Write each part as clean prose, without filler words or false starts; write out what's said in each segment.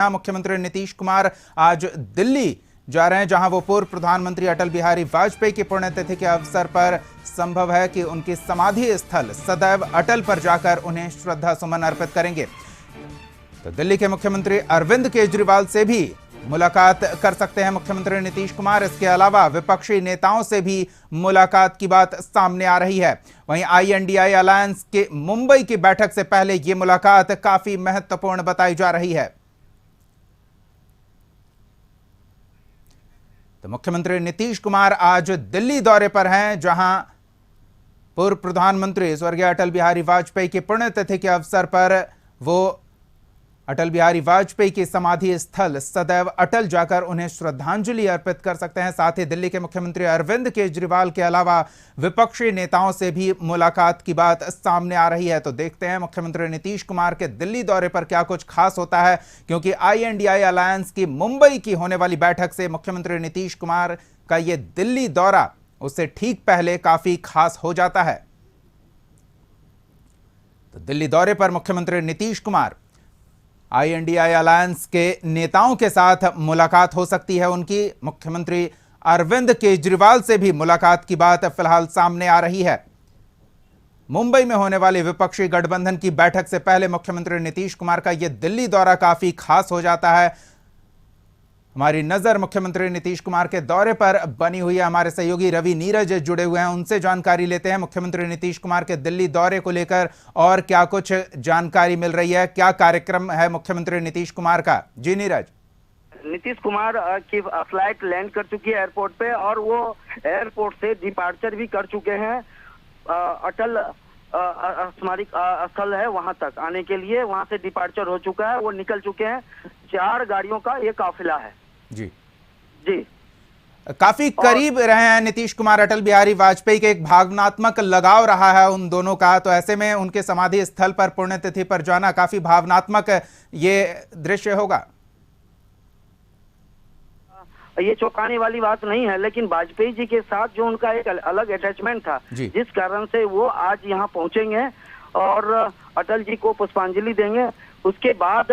मुख्यमंत्री नीतीश कुमार आज दिल्ली जा रहे हैं, जहां वो पूर्व प्रधानमंत्री अटल बिहारी वाजपेयी की पुण्यतिथि के अवसर पर संभव है कि उनकी समाधि स्थल सदैव अटल पर जाकर उन्हें श्रद्धा सुमन अर्पित करेंगे। तो दिल्ली के मुख्यमंत्री अरविंद केजरीवाल से भी मुलाकात कर सकते हैं मुख्यमंत्री नीतीश कुमार। इसके अलावा विपक्षी नेताओं से भी मुलाकात की बात सामने आ रही है। वहीं INDI अलायंस के मुंबई की बैठक से पहले यह मुलाकात काफी महत्वपूर्ण बताई जा रही है। तो मुख्यमंत्री नीतीश कुमार आज दिल्ली दौरे पर हैं, जहां पूर्व प्रधानमंत्री स्वर्गीय अटल बिहारी वाजपेयी की पुण्यतिथि के अवसर पर वो अटल बिहारी वाजपेयी की समाधि स्थल सदैव अटल जाकर उन्हें श्रद्धांजलि अर्पित कर सकते हैं। साथ ही दिल्ली के मुख्यमंत्री अरविंद केजरीवाल के अलावा विपक्षी नेताओं से भी मुलाकात की बात सामने आ रही है। तो देखते हैं मुख्यमंत्री नीतीश कुमार के दिल्ली दौरे पर क्या कुछ खास होता है, क्योंकि INDI अलायंस की मुंबई की होने वाली बैठक से मुख्यमंत्री नीतीश कुमार का यह दिल्ली दौरा उससे ठीक पहले काफी खास हो जाता है। तो दिल्ली दौरे पर मुख्यमंत्री नीतीश कुमार INDI अलायंस के नेताओं के साथ मुलाकात हो सकती है उनकी। मुख्यमंत्री अरविंद केजरीवाल से भी मुलाकात की बात फिलहाल सामने आ रही है। मुंबई में होने वाली विपक्षी गठबंधन की बैठक से पहले मुख्यमंत्री नीतीश कुमार का यह दिल्ली दौरा काफी खास हो जाता है। हमारी नजर मुख्यमंत्री नीतीश कुमार के दौरे पर बनी हुई है। हमारे सहयोगी रवि नीरज जुड़े हुए हैं, उनसे जानकारी लेते हैं मुख्यमंत्री नीतीश कुमार के दिल्ली दौरे को लेकर और क्या कुछ जानकारी मिल रही है, क्या कार्यक्रम है मुख्यमंत्री नीतीश कुमार का। जी नीरज। नीतीश कुमार की फ्लाइट लैंड कर चुकी है एयरपोर्ट पे और वो एयरपोर्ट से डिपार्चर भी कर चुके हैं। अटल स्मारक स्थल है, वहां तक आने के लिए वहां से डिपार्चर हो चुका है, वो निकल चुके हैं। 4 गाड़ियों का ये काफिला है। जी जी, काफी करीब रहे हैं नीतीश कुमार अटल बिहारी वाजपेयी के, एक भावनात्मक लगाव रहा है उन दोनों का। तो ऐसे में उनके समाधि स्थल पर पुण्यतिथि पर जाना काफी भावनात्मक ये दृश्य होगा। ये चौंकाने वाली बात नहीं है, लेकिन वाजपेयी जी के साथ जो उनका एक अलग अटैचमेंट था, जिस कारण से वो आज यहाँ पहुंचेंगे और अटल जी को पुष्पांजलि देंगे। उसके बाद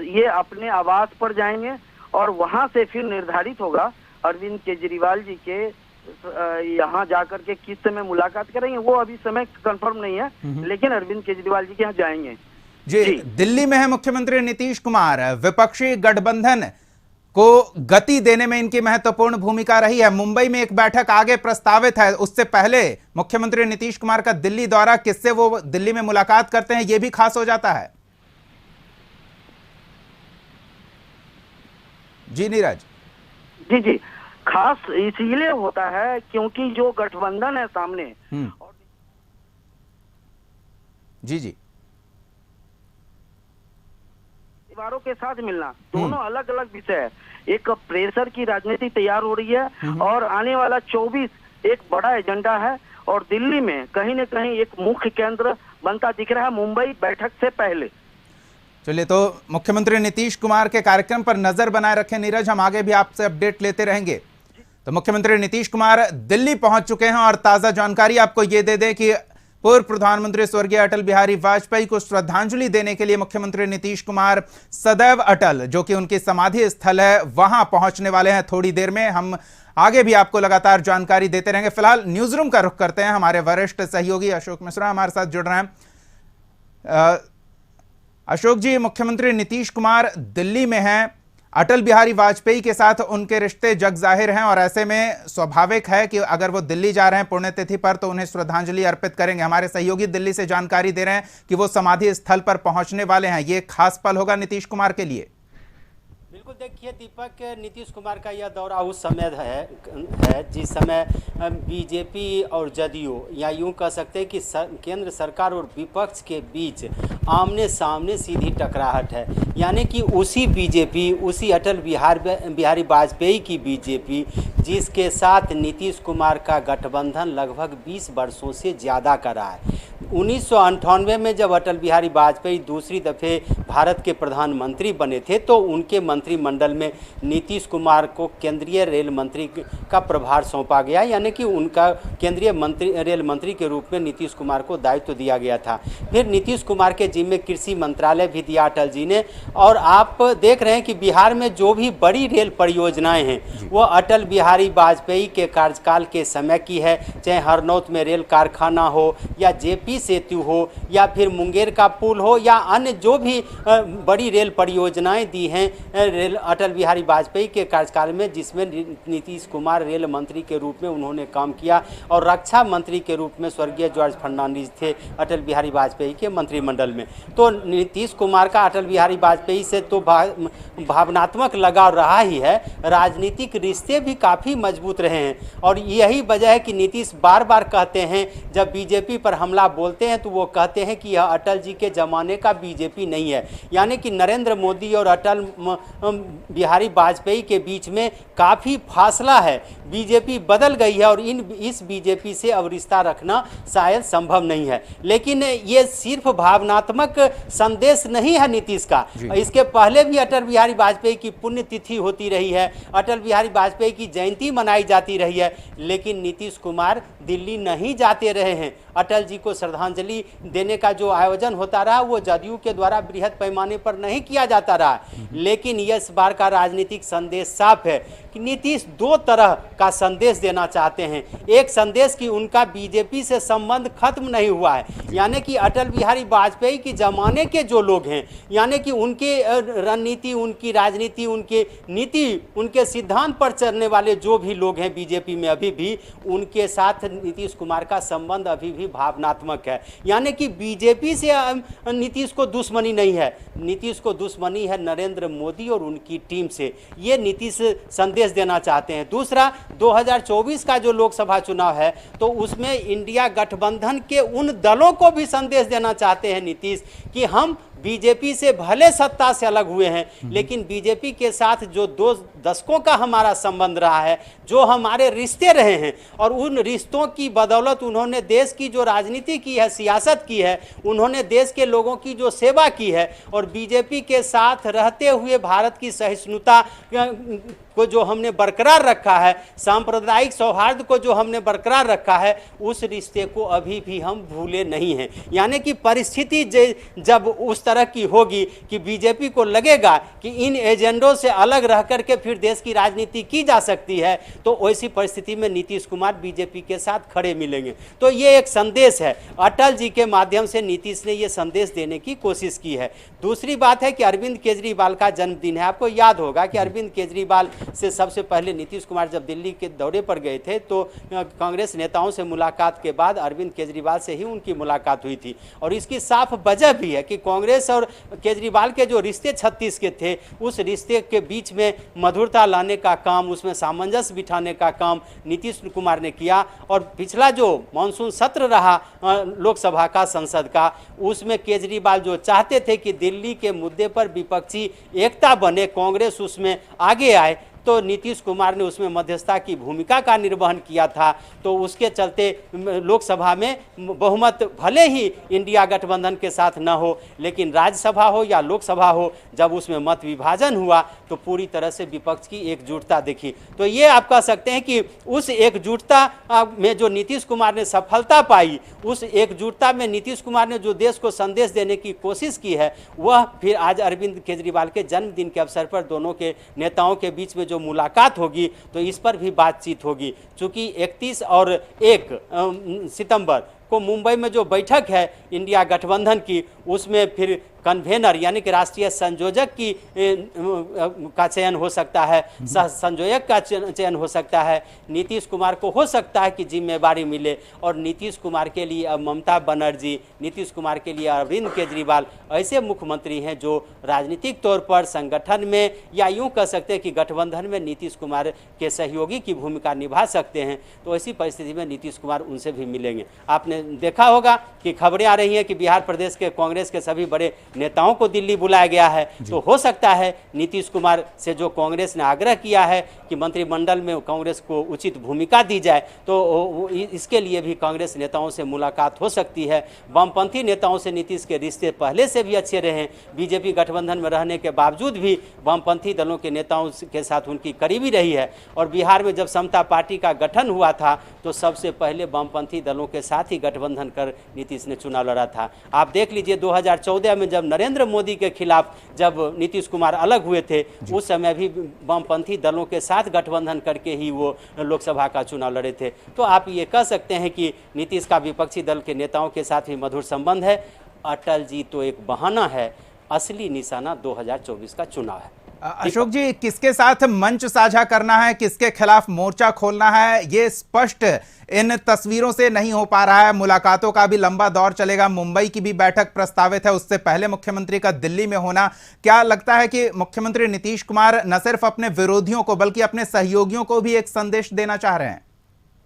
ये अपने आवास पर जाएंगे और वहां से फिर निर्धारित होगा अरविंद केजरीवाल जी के यहाँ जाकर के किस समय मुलाकात करेंगे। वो अभी समय कंफर्म नहीं है, लेकिन अरविंद केजरीवाल जी के यहाँ जाएंगे। जी, दिल्ली में है मुख्यमंत्री नीतीश कुमार। विपक्षी गठबंधन को गति देने में इनकी महत्वपूर्ण भूमिका रही है। मुंबई में एक बैठक आगे प्रस्तावित है, उससे पहले मुख्यमंत्री नीतीश कुमार का दिल्ली दौरा, किससे वो दिल्ली में मुलाकात करते हैं, यह भी खास हो जाता है। जी नीरज। जी जी, खास इसीलिए होता है क्योंकि जो गठबंधन है सामने जी जी परिवारों के साथ मिलना, दोनों अलग अलग विषय है। एक प्रेशर की राजनीति तैयार हो रही है और आने वाला 24 एक बड़ा एजेंडा है और दिल्ली में कहीं न कहीं एक मुख्य केंद्र बनता दिख रहा है मुंबई बैठक से पहले। चलिए, तो मुख्यमंत्री नीतीश कुमार के कार्यक्रम पर नजर बनाए रखें नीरज, हम आगे भी आपसे अपडेट लेते रहेंगे। तो मुख्यमंत्री नीतीश कुमार दिल्ली पहुंच चुके हैं और ताजा जानकारी आपको ये दे दें कि पूर्व प्रधानमंत्री स्वर्गीय अटल बिहारी वाजपेयी को श्रद्धांजलि देने के लिए मुख्यमंत्री नीतीश कुमार सदैव अटल, जो कि उनकी समाधि स्थल है, वहां पहुंचने वाले हैं थोड़ी देर में। हम आगे भी आपको लगातार जानकारी देते रहेंगे। फिलहाल न्यूज रूम का रुख करते हैं। हमारे वरिष्ठ सहयोगी अशोक मिश्रा हमारे साथ जुड़ रहे हैं। अशोक जी, मुख्यमंत्री नीतीश कुमार दिल्ली में हैं, अटल बिहारी वाजपेयी के साथ उनके रिश्ते जग जाहिर हैं और ऐसे में स्वाभाविक है कि अगर वो दिल्ली जा रहे हैं पुण्यतिथि पर तो उन्हें श्रद्धांजलि अर्पित करेंगे। हमारे सहयोगी दिल्ली से जानकारी दे रहे हैं कि वो समाधि स्थल पर पहुंचने वाले हैं। ये खास पल होगा नीतीश कुमार के लिए। बिल्कुल, देखिए दीपक, नीतीश कुमार का यह दौरा उस समय है जिस समय बीजेपी और जदयू, या यूं कह सकते हैं कि केंद्र सरकार और विपक्ष के बीच आमने सामने सीधी टकराहट है। यानी कि उसी बीजेपी, उसी अटल बिहारी वाजपेयी की बीजेपी, जिसके साथ नीतीश कुमार का गठबंधन लगभग 20 वर्षों से ज़्यादा का रहा है, 1998 में जब अटल बिहारी वाजपेयी दूसरी दफ़े भारत के प्रधानमंत्री बने थे तो उनके मंत्रिमंडल में नीतीश कुमार को केंद्रीय रेल मंत्री का प्रभार सौंपा गया, यानी कि उनका केंद्रीय रेल मंत्री के रूप में नीतीश कुमार को दायित्व दिया गया था। फिर नीतीश कुमार के जिम्मे कृषि मंत्रालय भी दिया अटल जी ने। और आप देख रहे हैं कि बिहार में जो भी बड़ी रेल परियोजनाएं हैं वो अटल बिहारी वाजपेयी के कार्यकाल के समय की है, चाहे हरनौत में रेल कारखाना हो या जेपी सेतु हो या फिर मुंगेर का पुल हो या अन्य जो भी बड़ी रेल परियोजनाएं दी हैं अटल बिहारी वाजपेयी के कार्यकाल में, जिसमें नीतीश कुमार रेल मंत्री के रूप में उन्होंने काम किया और रक्षा मंत्री के रूप में स्वर्गीय जॉर्ज फर्नांडिस थे अटल बिहारी वाजपेयी के मंत्रिमंडल में। तो नीतीश कुमार का अटल बिहारी वाजपेयी से तो भावनात्मक लगाव रहा ही है, राजनीतिक रिश्ते भी काफ़ी मजबूत रहे हैं। और यही वजह है कि नीतीश बार बार कहते हैं, जब बीजेपी पर हमला बोलते हैं तो वो कहते हैं कि यह अटल जी के ज़माने का बीजेपी नहीं है, यानी कि नरेंद्र मोदी और अटल बिहारी वाजपेयी के बीच में काफ़ी फासला है। बीजेपी बदल गई है और इस बीजेपी से अब रिश्ता रखना शायद संभव नहीं है। लेकिन ये सिर्फ भावनात्मक संदेश नहीं है नीतीश का। इसके पहले भी अटल बिहारी वाजपेयी की पुण्यतिथि होती रही है, अटल बिहारी वाजपेयी की जयंती मनाई जाती रही है, लेकिन नीतीश कुमार दिल्ली नहीं जाते रहे हैं। अटल जी को श्रद्धांजलि देने का जो आयोजन होता रहा वो जदयू के द्वारा बृहद पैमाने पर नहीं किया जाता रहा। लेकिन इस बार का राजनीतिक संदेश साफ है कि नीतीश दो तरह का संदेश देना चाहते हैं। एक संदेश कि उनका बीजेपी से संबंध खत्म नहीं हुआ है, यानी कि अटल बिहारी वाजपेयी के ज़माने के जो लोग हैं, यानी कि उनके रणनीति, उनकी राजनीति, उनके नीति, उनके सिद्धांत पर चलने वाले जो भी लोग हैं बीजेपी में अभी भी, उनके साथ नीतीश कुमार का संबंध अभी भी भावनात्मक है। यानी कि बीजेपी से नीतीश को दुश्मनी नहीं है, नीतीश को दुश्मनी है नरेंद्र मोदी और उनकी टीम से। ये नीतीश संदेश देना चाहते हैं। दूसरा, 2024 का जो लोकसभा चुनाव है तो उसमें इंडिया गठबंधन के उन दलों को भी संदेश देना चाहते हैं नीतीश कि हम बीजेपी से भले सत्ता से अलग हुए हैं, लेकिन बीजेपी के साथ जो 2 दशकों का हमारा संबंध रहा है, जो हमारे रिश्ते रहे हैं, और उन रिश्तों की बदौलत उन्होंने देश की जो राजनीति की है, सियासत की है, उन्होंने देश के लोगों की जो सेवा की है, और बीजेपी के साथ रहते हुए भारत की सहिष्णुता को जो हमने बरकरार रखा है, सांप्रदायिक सौहार्द को जो हमने बरकरार रखा है, उस रिश्ते को अभी भी हम भूले नहीं हैं। यानी कि परिस्थिति जब उस तरह की होगी कि बीजेपी को लगेगा कि इन एजेंडों से अलग रह करके फिर देश की राजनीति की जा सकती है, तो वैसी परिस्थिति में नीतीश कुमार बीजेपी के साथ खड़े मिलेंगे। तो ये एक संदेश है, अटल जी के माध्यम से नीतीश ने ये संदेश देने की कोशिश की है। दूसरी बात है कि अरविंद केजरीवाल का जन्मदिन है। आपको याद होगा कि अरविंद केजरीवाल से सबसे पहले नीतीश कुमार जब दिल्ली के दौरे पर गए थे तो कांग्रेस नेताओं से मुलाकात के बाद अरविंद केजरीवाल से ही उनकी मुलाकात हुई थी। और इसकी साफ वजह भी है कि कांग्रेस और केजरीवाल के जो रिश्ते 36 के थे, उस रिश्ते के बीच में मधुरता लाने का काम, उसमें सामंजस्य बिठाने का काम नीतीश कुमार ने किया। और पिछला जो मानसून सत्र रहा लोकसभा का, संसद का, उसमें केजरीवाल जो चाहते थे कि दिल्ली के मुद्दे पर विपक्षी एकता बने, कांग्रेस उसमें आगे आए, तो नीतीश कुमार ने उसमें मध्यस्थता की भूमिका का निर्वहन किया था। तो उसके चलते लोकसभा में बहुमत भले ही इंडिया गठबंधन के साथ न हो, लेकिन राज्यसभा हो या लोकसभा हो, जब उसमें मत विभाजन हुआ तो पूरी तरह से विपक्ष की एकजुटता दिखी। तो ये आप कह सकते हैं कि उस एकजुटता में जो नीतीश कुमार ने सफलता पाई, उस एकजुटता में नीतीश कुमार ने जो देश को संदेश देने की कोशिश की है, वह फिर आज अरविंद केजरीवाल के जन्मदिन के अवसर पर दोनों के नेताओं के बीच में जो मुलाकात होगी तो इस पर भी बातचीत होगी। चूंकि 31 और 1 सितंबर को मुंबई में जो बैठक है इंडिया गठबंधन की, उसमें फिर कन्वेनर यानी कि राष्ट्रीय संयोजक की का चयन हो सकता है, सह संयोजक का चयन हो सकता है। नीतीश कुमार को हो सकता है कि जिम्मेवारी मिले, और नीतीश कुमार के लिए अब ममता बनर्जी, नीतीश कुमार के लिए अरविंद केजरीवाल ऐसे मुख्यमंत्री हैं जो राजनीतिक तौर पर संगठन में या यूँ कह सकते हैं कि गठबंधन में नीतीश कुमार के सहयोगी की भूमिका निभा सकते हैं। तो ऐसी परिस्थिति में नीतीश कुमार उनसे भी मिलेंगे। आपने देखा होगा कि खबरें आ रही हैं कि बिहार प्रदेश के कांग्रेस के सभी बड़े नेताओं को दिल्ली बुलाया गया है। तो हो सकता है नीतीश कुमार से जो कांग्रेस ने आग्रह किया है कि मंत्रिमंडल में कांग्रेस को उचित भूमिका दी जाए, तो इसके लिए भी कांग्रेस नेताओं से मुलाकात हो सकती है। वामपंथी नेताओं से नीतीश के रिश्ते पहले से भी अच्छे रहे। बीजेपी गठबंधन में रहने के बावजूद भी वामपंथी दलों के नेताओं के साथ उनकी करीबी रही है। और बिहार में जब समता पार्टी का गठन हुआ था तो सबसे पहले वामपंथी दलों के साथ ही गठबंधन कर नीतीश ने चुनाव लड़ा था। आप देख लीजिए 2014 में जब नरेंद्र मोदी के खिलाफ जब नीतीश कुमार अलग हुए थे, उस समय भी वामपंथी दलों के साथ गठबंधन करके ही वो लोकसभा का चुनाव लड़े थे। तो आप ये कह सकते हैं कि नीतीश का विपक्षी दल के नेताओं के साथ भी मधुर संबंध है। अटल जी तो एक बहाना है, असली निशाना 2024 का चुनाव है। अशोक जी, किसके साथ मंच साझा करना है, किसके खिलाफ मोर्चा खोलना है, ये स्पष्ट इन तस्वीरों से नहीं हो पा रहा है। मुलाकातों का भी लंबा दौर चलेगा। मुंबई की भी बैठक प्रस्तावित है, उससे पहले मुख्यमंत्री का दिल्ली में होना। क्या लगता है कि मुख्यमंत्री नीतीश कुमार न सिर्फ अपने विरोधियों को बल्कि अपने सहयोगियों को भी एक संदेश देना चाह रहे हैं?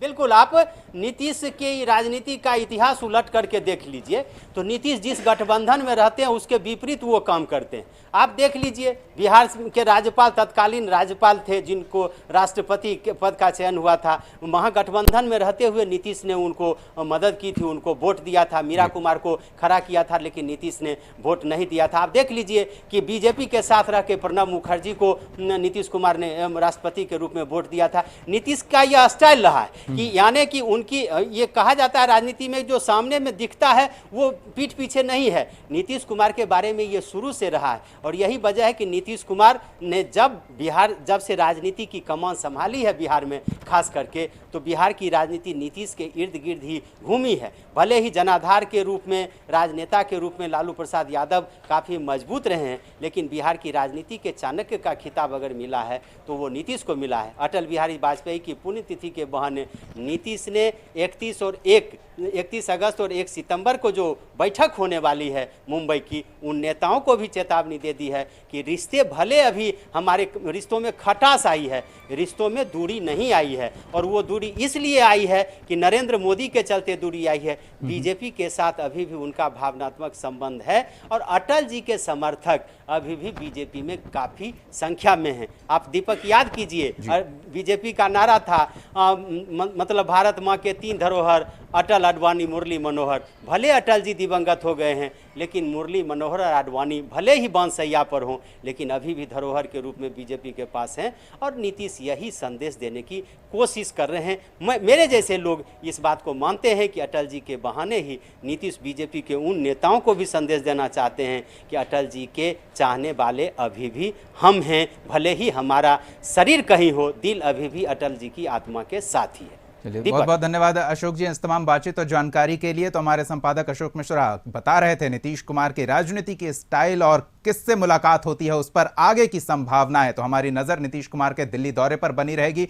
बिल्कुल, आप नीतीश की राजनीति का इतिहास उलट करके देख लीजिए तो नीतीश जिस गठबंधन में रहते हैं उसके विपरीत वो काम करते हैं। आप देख लीजिए बिहार के राज्यपाल तत्कालीन राज्यपाल थे जिनको राष्ट्रपति के पद का चयन हुआ था, महागठबंधन में रहते हुए नीतीश ने उनको मदद की थी, उनको वोट दिया था, मीरा कुमार को खड़ा किया था, लेकिन नीतीश ने वोट नहीं दिया था। आप देख लीजिए कि बीजेपी के साथ रह के प्रणब मुखर्जी को नीतीश कुमार ने राष्ट्रपति के रूप में वोट दिया था। नीतीश का यह स्टाइल रहा है कि यानी कि उनकी ये कहा जाता है राजनीति में जो सामने में दिखता है वो पीठ पीछे नहीं है। नीतीश कुमार के बारे में ये शुरू से रहा है और यही वजह है कि नीतीश कुमार ने जब से राजनीति की कमान संभाली है बिहार में खास करके, तो बिहार की राजनीति नीतीश के इर्द गिर्द ही घूमी है। भले ही जनाधार के रूप में, राजनेता के रूप में लालू प्रसाद यादव काफ़ी मजबूत रहे हैं, लेकिन बिहार की राजनीति के चाणक्य का खिताब अगर मिला है तो वो नीतीश को मिला है। अटल बिहारी वाजपेयी की पुण्यतिथि के बहाने नीतीश ने 31 अगस्त और 1 सितंबर को जो बैठक होने वाली है मुंबई की, उन नेताओं को भी चेतावनी दे दी है कि रिश्ते भले अभी हमारे रिश्तों में खटास आई है, रिश्तों में दूरी नहीं आई है। और वो दूरी इसलिए आई है कि नरेंद्र मोदी के चलते दूरी आई है। बीजेपी के साथ अभी भी उनका भावनात्मक संबंध है और अटल जी के समर्थक अभी भी बीजेपी में काफ़ी संख्या में हैं। आप दीपक याद कीजिए, बीजेपी का नारा था मतलब भारत माँ के 3 धरोहर, अटल, आडवाणी, मुरली मनोहर। भले अटल जी दिवंगत हो गए हैं, लेकिन मुरली मनोहर और आडवाणी भले ही बांसैया पर हों, लेकिन अभी भी धरोहर के रूप में बीजेपी के पास हैं। और नीतीश यही संदेश देने की कोशिश कर रहे हैं। मेरे जैसे लोग इस बात को मानते हैं कि अटल जी के बहाने ही नीतीश बीजेपी के उन नेताओं को भी संदेश देना चाहते हैं कि अटल जी के चाहने वाले अभी भी हम हैं। भले ही हमारा शरीर कहीं हो, दिल अभी भी अटल जी की आत्मा के साथ ही है। चलिए, बहुत बहुत धन्यवाद अशोक जी इस तमाम बातचीत और जानकारी के लिए। तो हमारे संपादक अशोक मिश्रा बता रहे थे नीतीश कुमार की राजनीति की स्टाइल और किससे मुलाकात होती है उस पर आगे की संभावनाएं। तो हमारी नजर नीतीश कुमार के दिल्ली दौरे पर बनी रहेगी।